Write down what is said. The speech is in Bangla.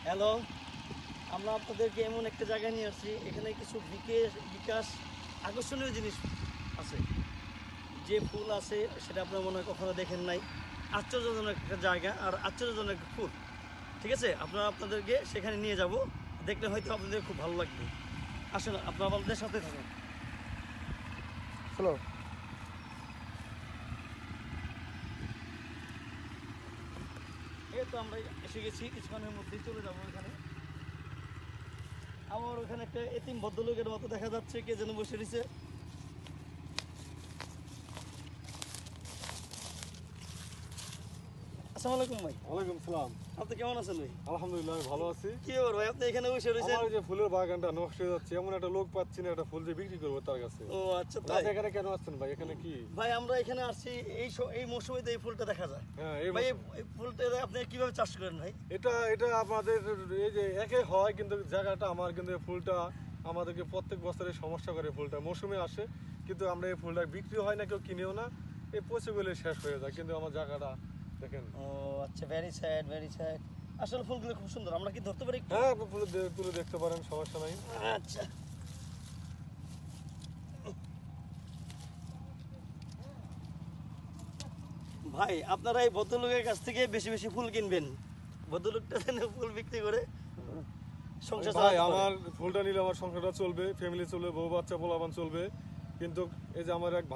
হ্যালো, আমরা আপনাদেরকে এমন একটা জায়গায় নিয়ে আসছি, এখানে কিছু বিকাশ আকর্ষণীয় জিনিস আছে। যে ফুল আছে সেটা আপনার মনে হয় কখনো দেখেন নাই। আশ্চর্যজনক একটা জায়গা আর আশ্চর্যজনক একটা ফুল। ঠিক আছে, আপনাদেরকে সেখানে নিয়ে যাব, দেখলে হয়তো আপনাদের খুব ভালো লাগবে। আসলে আপনারা আমাদের সাথে থাকুন। চলো। এই তো আমরা এসে গেছি, কিছুক্ষণের মধ্যেই চলে যাবো ওখানে। আমার ওখানে একটা এতিম ভদ্রলোকের মতো দেখা যাচ্ছে, কে যেন বসে রয়েছে। আসসালামু আলাইকুম ভাই। ওয়ালাইকুম সালাম। আপনি কেমন আছেন ভাই? আলহামদুলিল্লাহ আমি ভালো আছি। কি ব্যাপার ভাই, আপনি এখানে বসে রয়েছেন? আমার এই যে ফুলের বাগানটা নষ্ট হয়ে যাচ্ছে, এমন একটা লোক পাচ্ছি না একটা ফুল যে বিক্রি করবো তার কাছে। ও আচ্ছা, আপনি তাই এখানে কেন আসছেন ভাই? এখানে কি? ভাই আমরা এখানে আসছি এই মৌসুমে তো এই ফুলটা দেখা যায়। হ্যাঁ ভাই এই ফুলটা আপনি কিভাবে চাষ করেন ভাই? এটা আমাদের এই যে একে হয়, কিন্তু জায়গাটা আমার, কিন্তু এই ফুলটা আমাদেরকে প্রত্যেক বছরে সমস্যা করে। ফুলটা মৌসুমে আসে, কিন্তু আমরা এই ফুলটা বিক্রি হয় না, কেউ কিনেও না, এই পচে গেলে শেষ হয়ে যায়। কিন্তু আমার জায়গাটা দেখেন। ও আচ্ছা, ভেরি স্যাড, ভেরি স্যাড। আসলে ফুলগুলো খুব সুন্দর, আমরা কি ধরতে পারি একটু? হ্যাঁ, আপনি ফুল তুলে দেখতে পারেন, সমস্যা নাই। আচ্ছা ভাই, আপনারা এই ভদ্রলোকের কাছ থেকে বেশি বেশি ফুল কিনবেন। ভদ্রলোকটা যেন ফুল বিক্রি করে সংসার ভাই চালাতে পারে। আমার ফুলটা নিলে আমার সংসারটা চলবে, ফ্যামিলি চলবে, বউ বাচ্চা পোলাপান চলবে। কিন্তু এই যে আমার এক ভাই